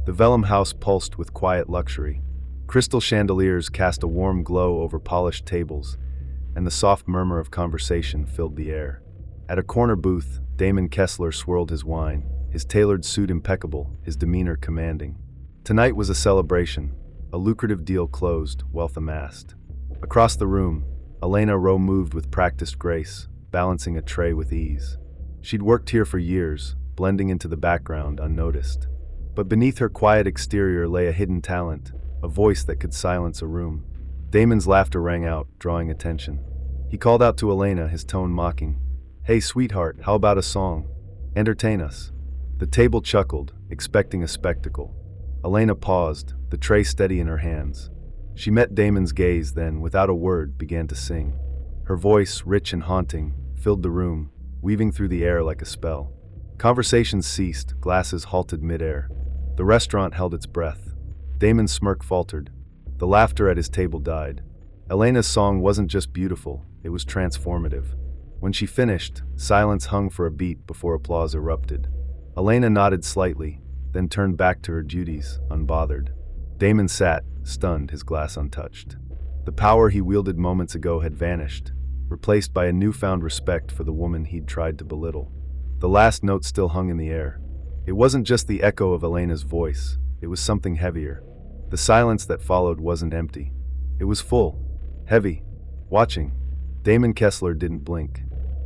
The Vellum House pulsed with quiet luxury. Crystal chandeliers cast a warm glow over polished tables, and the soft murmur of conversation filled the air. At a corner booth, Damon Kessler swirled his wine, his tailored suit impeccable, his demeanor commanding. Tonight was a celebration, a lucrative deal closed, wealth amassed. Across the room, Elena Rowe moved with practiced grace, balancing a tray with ease. She'd worked here for years, blending into the background unnoticed. But beneath her quiet exterior lay a hidden talent, a voice that could silence a room. Damon's laughter rang out, drawing attention. He called out to Elena, his tone mocking. "Hey, sweetheart, how about a song? Entertain us." The table chuckled, expecting a spectacle. Elena paused, the tray steady in her hands. She met Damon's gaze, then, without a word, began to sing. Her voice, rich and haunting, filled the room, weaving through the air like a spell. Conversations ceased, glasses halted midair. The restaurant held its breath. Damon's smirk faltered. The laughter at his table died. Elena's song wasn't just beautiful, it was transformative. When she finished, silence hung for a beat before applause erupted. Elena nodded slightly, then turned back to her duties, unbothered. Damon sat, stunned, his glass untouched. The power he wielded moments ago had vanished, replaced by a newfound respect for the woman he'd tried to belittle. The last note still hung in the air. It wasn't just the echo of Elena's voice, it was something heavier. The silence that followed wasn't empty. It was full, heavy, watching. Damon Kessler didn't blink.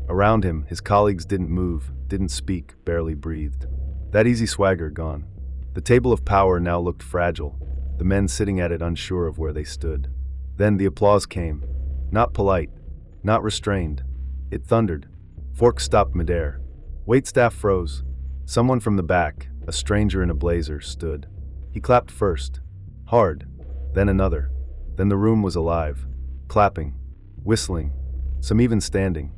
Around him, his colleagues didn't move, didn't speak, barely breathed. That easy swagger gone. The table of power now looked fragile, the men sitting at it unsure of where they stood. Then the applause came. Not polite, not restrained. It thundered. Forks stopped midair. Waitstaff froze. Someone from the back, a stranger in a blazer, stood. He clapped first. Hard. Then another. Then the room was alive. Clapping. Whistling. Some even standing.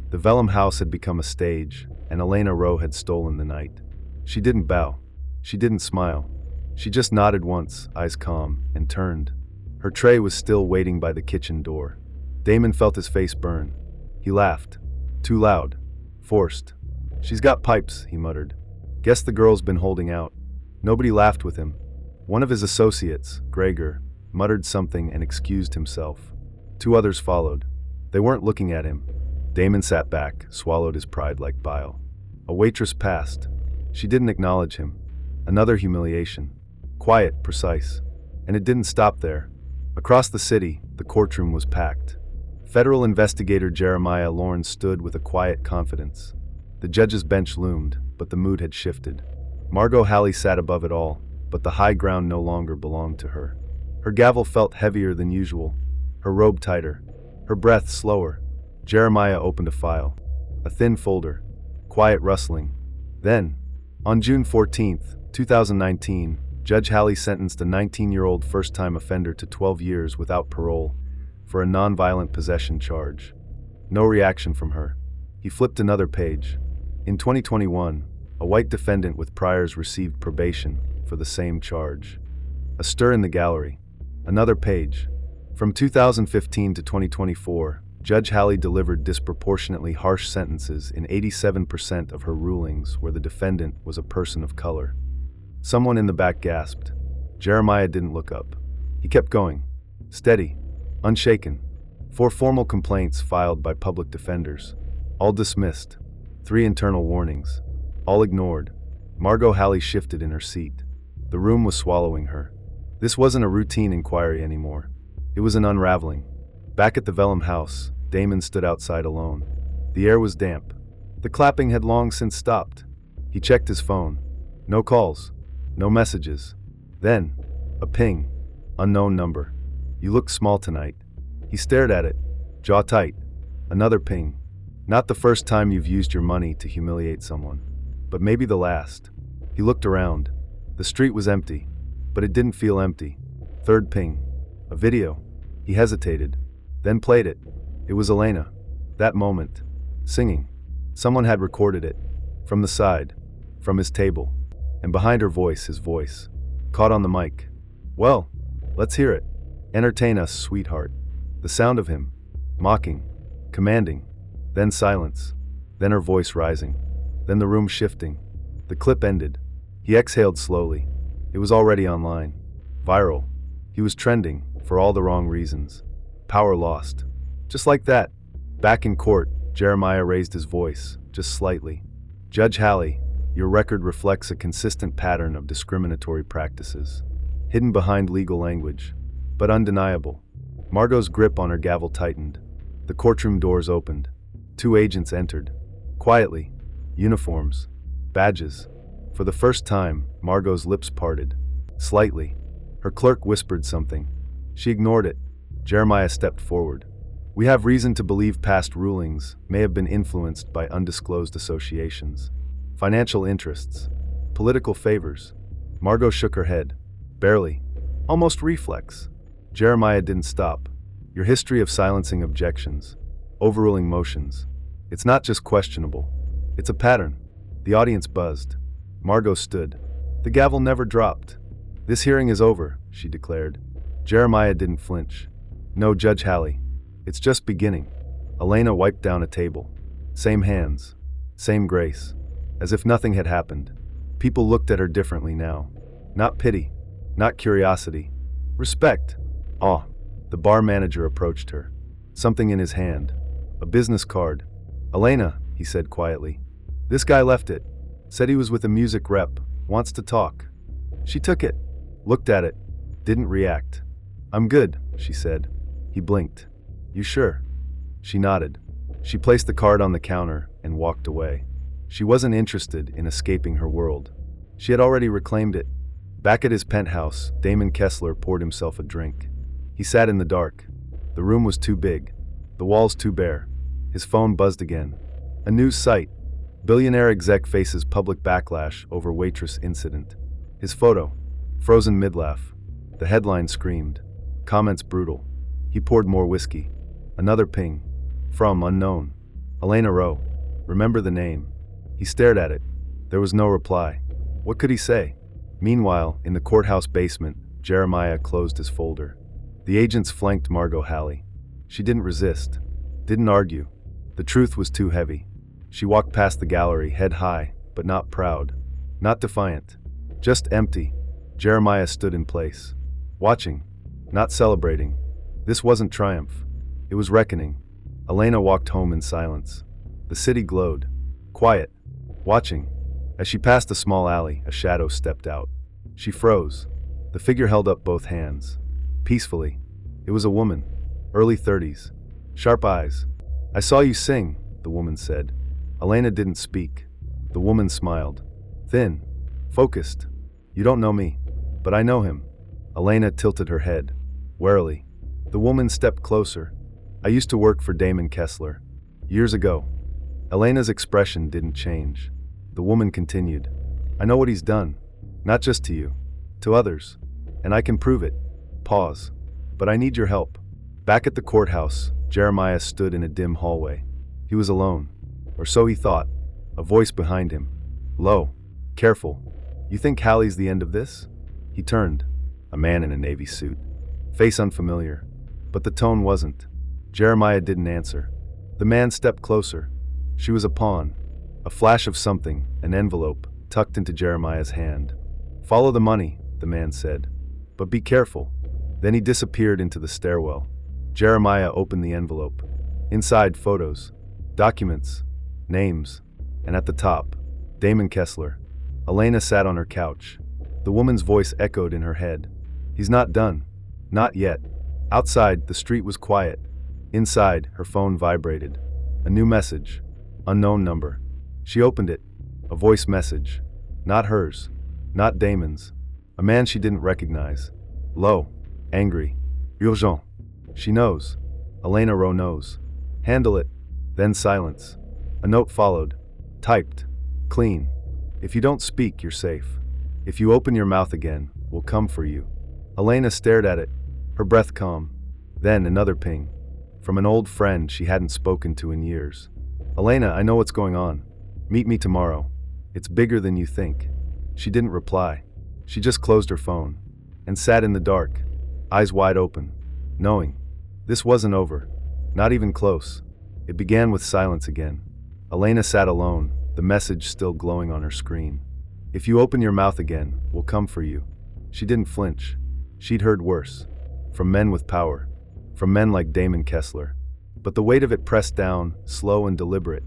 The Vellum House had become a stage, and Elena Rowe had stolen the night. She didn't bow. She didn't smile. She just nodded once, eyes calm, and turned. Her tray was still waiting by the kitchen door. Damon felt his face burn. He laughed. Too loud. Forced. "She's got pipes," he muttered. "Guess the girl's been holding out." Nobody laughed with him. One of his associates, Gregor, muttered something and excused himself. Two others followed. They weren't looking at him. Damon sat back, swallowed his pride like bile. A waitress passed. She didn't acknowledge him. Another humiliation. Quiet, precise. And it didn't stop there. Across the city, the courtroom was packed. Federal investigator Jeremiah Lorne stood with a quiet confidence. The judge's bench loomed, but the mood had shifted. Margot Halley sat above it all, but the high ground no longer belonged to her. Her gavel felt heavier than usual, her robe tighter, her breath slower. Jeremiah opened a file. A thin folder. Quiet rustling. Then, on June 14, 2019, Judge Halley sentenced a 19-year-old first-time offender to 12 years without parole for a nonviolent possession charge. No reaction from her. He flipped another page. In 2021, a white defendant with priors received probation for the same charge. A stir in the gallery. Another page. From 2015 to 2024, Judge Halley delivered disproportionately harsh sentences in 87% of her rulings where the defendant was a person of color. Someone in the back gasped. Jeremiah didn't look up. He kept going. Steady. Unshaken. 4 formal complaints filed by public defenders. All dismissed. 3 internal warnings. All ignored. Margot Halley shifted in her seat. The room was swallowing her. This wasn't a routine inquiry anymore. It was an unraveling. Back at the Vellum House, Damon stood outside alone. The air was damp. The clapping had long since stopped. He checked his phone. No calls. No messages. Then, a ping. Unknown number. "You look small tonight." He stared at it, jaw tight. Another ping. Not the first time you've used your money to humiliate someone, but maybe the last. He looked around. The street was empty, but it didn't feel empty. Third ping. A video. He hesitated, then played it. It was Elena. That moment. Singing. Someone had recorded it. From the side. From his table. And behind her voice, his voice. Caught on the mic. "Well, let's hear it. Entertain us, sweetheart." The sound of him. Mocking. Commanding. Then silence. Then her voice rising. Then the room shifting. The clip ended. He exhaled slowly. It was already online. Viral. He was trending, for all the wrong reasons. Power lost. Just like that. Back in court, Jeremiah raised his voice, just slightly. Judge Halley, your record reflects a consistent pattern of discriminatory practices. Hidden behind legal language, but undeniable. Margot's grip on her gavel tightened. The courtroom doors opened. 2 agents entered. Quietly. Uniforms. Badges. For the first time, Margot's lips parted. Slightly. Her clerk whispered something. She ignored it. Jeremiah stepped forward. We have reason to believe past rulings may have been influenced by undisclosed associations. Financial interests. Political favors. Margot shook her head. Barely. Almost reflex. Jeremiah didn't stop. Your history of silencing objections. Overruling motions. It's not just questionable. It's a pattern. The audience buzzed. Margot stood. The gavel never dropped. This hearing is over, she declared. Jeremiah didn't flinch. No, Judge Halley. It's just beginning. Elena wiped down a table. Same hands. Same grace. As if nothing had happened. People looked at her differently now. Not pity. Not curiosity. Respect. Awe. The bar manager approached her. Something in his hand. A business card. Elena, he said quietly. This guy left it. Said he was with a music rep. Wants to talk. She took it. Looked at it. Didn't react. I'm good, she said. He blinked. You sure? She nodded. She placed the card on the counter and walked away. She wasn't interested in escaping her world. She had already reclaimed it. Back at his penthouse, Damon Kessler poured himself a drink. He sat in the dark. The room was too big. The walls too bare. His phone buzzed again. A news site. Billionaire exec faces public backlash over waitress incident. His photo. Frozen mid-laugh. The headline screamed. Comments brutal. He poured more whiskey. Another ping. From unknown. Elena Rowe. Remember the name. He stared at it. There was no reply. What could he say? Meanwhile, in the courthouse basement, Jeremiah closed his folder. The agents flanked Margot Halley. She didn't resist. Didn't argue. The truth was too heavy. She walked past the gallery, head high, but not proud. Not defiant. Just empty. Jeremiah stood in place. Watching. Not celebrating. This wasn't triumph. It was reckoning. Elena walked home in silence. The city glowed. Quiet. Watching. As she passed a small alley, a shadow stepped out. She froze. The figure held up both hands. Peacefully. It was a woman. Early 30s. Sharp eyes. I saw you sing, the woman said. Elena didn't speak. The woman smiled. Thin. Focused. You don't know me. But I know him. Elena tilted her head. Warily. The woman stepped closer. I used to work for Damon Kessler. Years ago. Elena's expression didn't change. The woman continued. I know what he's done. Not just to you. To others. And I can prove it. Pause. But I need your help. Back at the courthouse, Jeremiah stood in a dim hallway. He was alone. Or so he thought. A voice behind him. Low. Careful. You think Halley's the end of this? He turned. A man in a navy suit. Face unfamiliar. But the tone wasn't. Jeremiah didn't answer. The man stepped closer. She was a pawn. A flash of something, an envelope, tucked into Jeremiah's hand. Follow the money, the man said. But be careful. Then he disappeared into the stairwell. Jeremiah opened the envelope. Inside, photos. Documents. Names. And at the top, Damon Kessler. Elena sat on her couch. The woman's voice echoed in her head. He's not done. Not yet. Outside, the street was quiet. Inside, her phone vibrated. A new message. Unknown number. She opened it. A voice message. Not hers. Not Damon's. A man she didn't recognize. Low. Angry. Urgent. She knows. Elena Rowe knows. Handle it. Then silence. A note followed. Typed. Clean. If you don't speak, you're safe. If you open your mouth again, we'll come for you. Elena stared at it, her breath calm. Then another ping. From an old friend she hadn't spoken to in years. Elena, I know what's going on. Meet me tomorrow. It's bigger than you think. She didn't reply. She just closed her phone and sat in the dark, eyes wide open, knowing this wasn't over. Not even close. It began with silence again. Elena sat alone, the message still glowing on her screen. If you open your mouth again, we'll come for you. She didn't flinch. She'd heard worse. From men with power. From men like Damon Kessler. But the weight of it pressed down, slow and deliberate.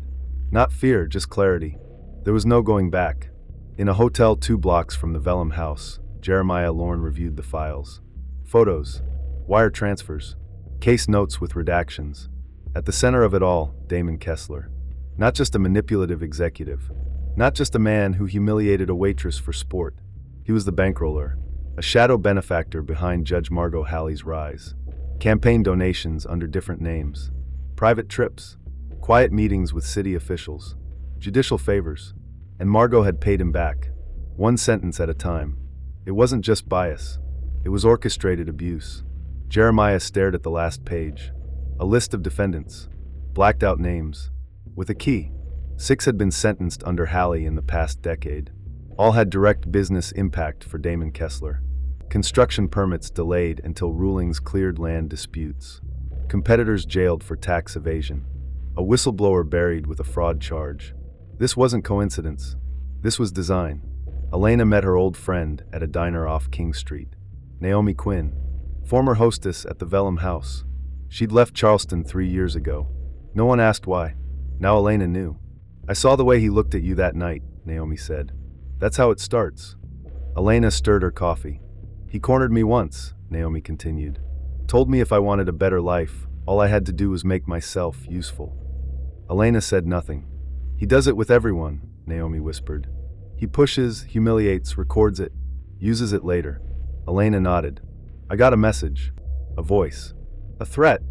Not fear, just clarity. There was no going back. In a hotel 2 blocks from the Vellum House, Jeremiah Lorne reviewed the files. Photos. Wire transfers. Case notes with redactions. At the center of it all, Damon Kessler. Not just a manipulative executive. Not just a man who humiliated a waitress for sport. He was the bankroller. A shadow benefactor behind Judge Margot Halley's rise. Campaign donations under different names. Private trips. Quiet meetings with city officials. Judicial favors. And Margot had paid him back. 1 sentence at a time. It wasn't just bias. It was orchestrated abuse. Jeremiah stared at the last page. A list of defendants. Blacked out names. With a key. 6 had been sentenced under Halley in the past decade. All had direct business impact for Damon Kessler. Construction permits delayed until rulings cleared land disputes. Competitors jailed for tax evasion. A whistleblower buried with a fraud charge. This wasn't coincidence. This was design. Elena met her old friend at a diner off King Street. Naomi Quinn, former hostess at the Vellum House. She'd left Charleston 3 years ago. No one asked why. Now Elena knew. I saw the way he looked at you that night, Naomi said. That's how it starts. Elena stirred her coffee. He cornered me once, Naomi continued. Told me if I wanted a better life, all I had to do was make myself useful. Elena said nothing. He does it with everyone, Naomi whispered. He pushes, humiliates, records it, uses it later. Elena nodded. I got a message. A voice. A threat.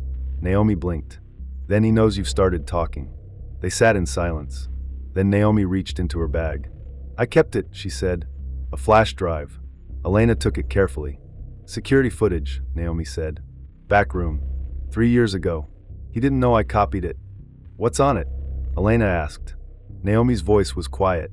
Naomi blinked. Then he knows you've started talking. They sat in silence. Then Naomi reached into her bag. I kept it, she said. A flash drive. Elena took it carefully. Security footage, Naomi said. Back room. 3 years ago. He didn't know I copied it. What's on it? Elena asked. Naomi's voice was quiet.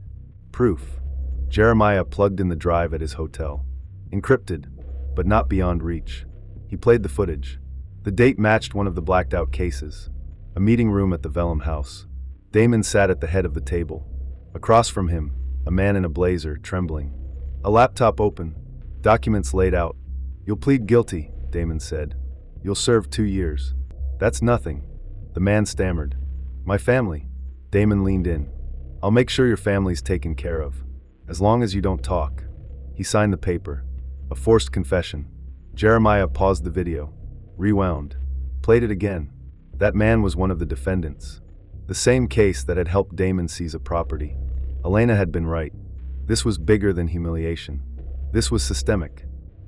Proof. Jeremiah plugged in the drive at his hotel. Encrypted, but not beyond reach. He played the footage. The date matched one of the blacked out cases. A meeting room at the Vellum House. Damon sat at the head of the table. Across from him, a man in a blazer, trembling. A laptop open. Documents laid out. You'll plead guilty, Damon said. You'll serve 2 years. That's nothing. The man stammered. My family. Damon leaned in. I'll make sure your family's taken care of. As long as you don't talk. He signed the paper. A forced confession. Jeremiah paused the video. Rewound. Played it again. That man was one of the defendants. The same case that had helped Damon seize a property. Elena had been right. This was bigger than humiliation. This was systemic.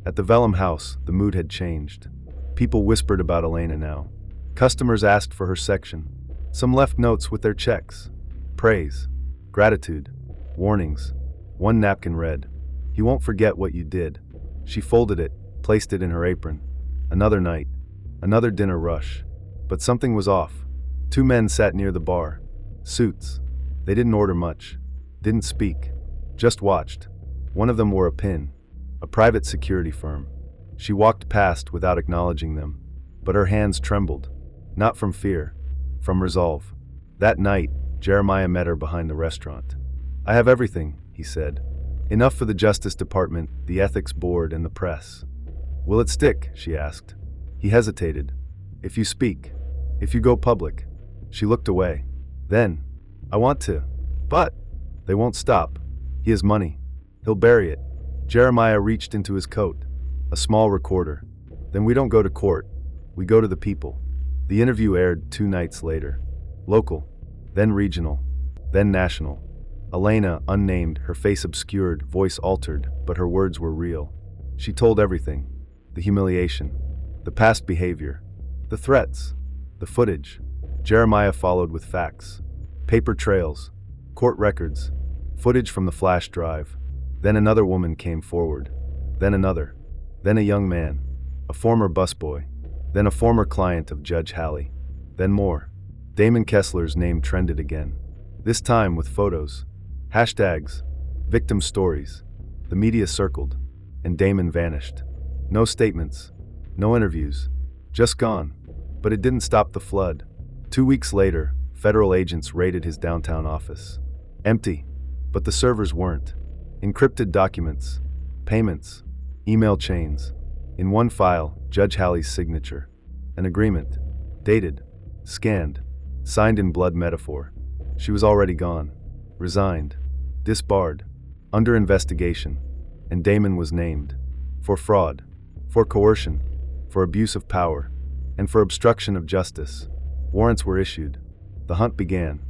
At the Vellum House, the mood had changed. People whispered about Elena now. Customers asked for her section. Some left notes with their checks. Praise. Gratitude. Warnings. One napkin read, "He won't forget what you did." She folded it, placed it in her apron. Another night. Another dinner rush. But something was off. 2 men sat near the bar. Suits. They didn't order much. Didn't speak. Just watched. One of them wore a pin. A private security firm. She walked past without acknowledging them. But her hands trembled. Not from fear. From resolve. That night, Jeremiah met her behind the restaurant. I have everything, he said. Enough for the Justice Department, the Ethics Board, and the press. Will it stick? She asked. He hesitated. If you speak. If you go public. She looked away. Then, I want to. But, they won't stop. He has money. He'll bury it. Jeremiah reached into his coat. A small recorder. Then we don't go to court. We go to the people. The interview aired 2 nights later. Local. Then regional. Then national. Elena, unnamed, her face obscured, voice altered, but her words were real. She told everything. The humiliation. The past behavior. The threats. The footage. Jeremiah followed with facts. Paper trails. Court records. Footage from the flash drive. Then another woman came forward. Then another. Then a young man. A former busboy. Then a former client of Judge Halley. Then more. Damon Kessler's name trended again. This time with photos. Hashtags. Victim stories. The media circled. And Damon vanished. No statements. No interviews. Just gone. But it didn't stop the flood. 2 weeks later, federal agents raided his downtown office. Empty. But the servers weren't. Encrypted documents. Payments. email chains. In one file, Judge Halley's signature. An agreement. Dated. Scanned. Signed in blood metaphor. She was already gone. Resigned. Disbarred. Under investigation. And Damon was named. For fraud. For coercion. For abuse of power. And for obstruction of justice. Warrants were issued. The hunt began.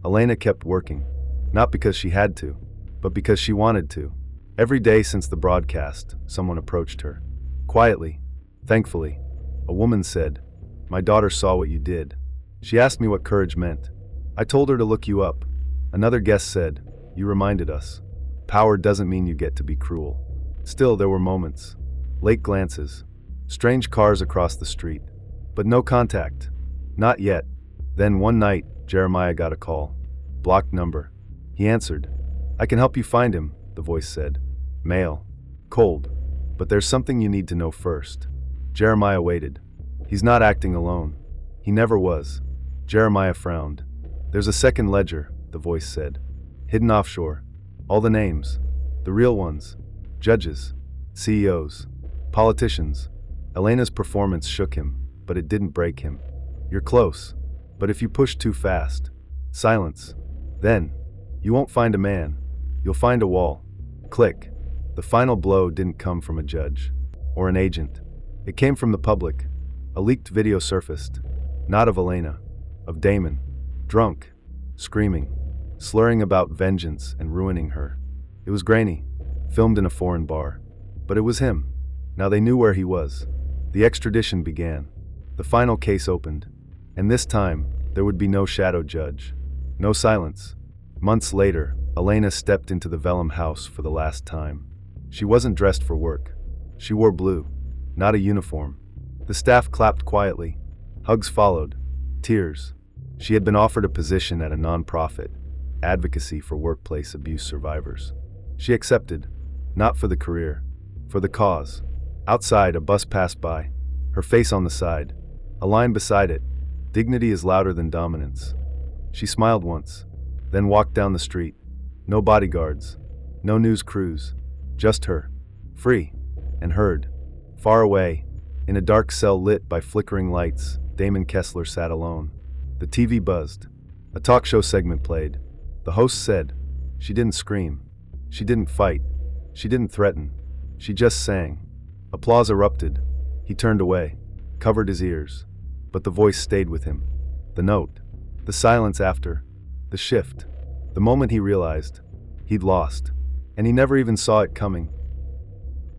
Elena kept working. Not because she had to, but because she wanted to. Every day since the broadcast, someone approached her. Quietly. Thankfully. A woman said, "My daughter saw what you did. She asked me what courage meant. I told her to look you up." Another guest said, "You reminded us. Power doesn't mean you get to be cruel." Still, there were moments. Late glances. Strange cars across the street. But no contact. Not yet. Then one night, Jeremiah got a call. Blocked number. He answered. "I can help you find him," the voice said. Male. Cold. "But there's something you need to know first." Jeremiah waited. "He's not acting alone. He never was." Jeremiah frowned. "There's a second ledger," the voice said. "Hidden offshore. All the names. The real ones. Judges. CEOs. Politicians." Elena's performance shook him, but it didn't break him. "You're close. But if you push too fast." Silence. Then, "You won't find a man. You'll find a wall." Click. The final blow didn't come from a judge. Or an agent. It came from the public. A leaked video surfaced. Not of Elena. Of Damon. Drunk. Screaming. Slurring about vengeance and ruining her. It was grainy. Filmed in a foreign bar. But it was him. Now they knew where he was. The extradition began. The final case opened. And this time, there would be no shadow judge. No silence. Months later, Elena stepped into the Vellum House for the last time. She wasn't dressed for work. She wore blue. Not a uniform. The staff clapped quietly. Hugs followed. Tears. She had been offered a position at a nonprofit, advocacy for workplace abuse survivors. She accepted. Not for the career. For the cause. Outside, a bus passed by. Her face on the side. A line beside it. "Dignity is louder than dominance." She smiled once. Then walked down the street. No bodyguards. No news crews. Just her. Free. And heard. Far away, in a dark cell lit by flickering lights, Damon Kessler sat alone. The TV buzzed. A talk show segment played. The host said, "She didn't scream. She didn't fight. She didn't threaten. She just sang." Applause erupted. He turned away. Covered his ears. But the voice stayed with him. The note. The silence after. The shift. The moment he realized. He'd lost. And he never even saw it coming.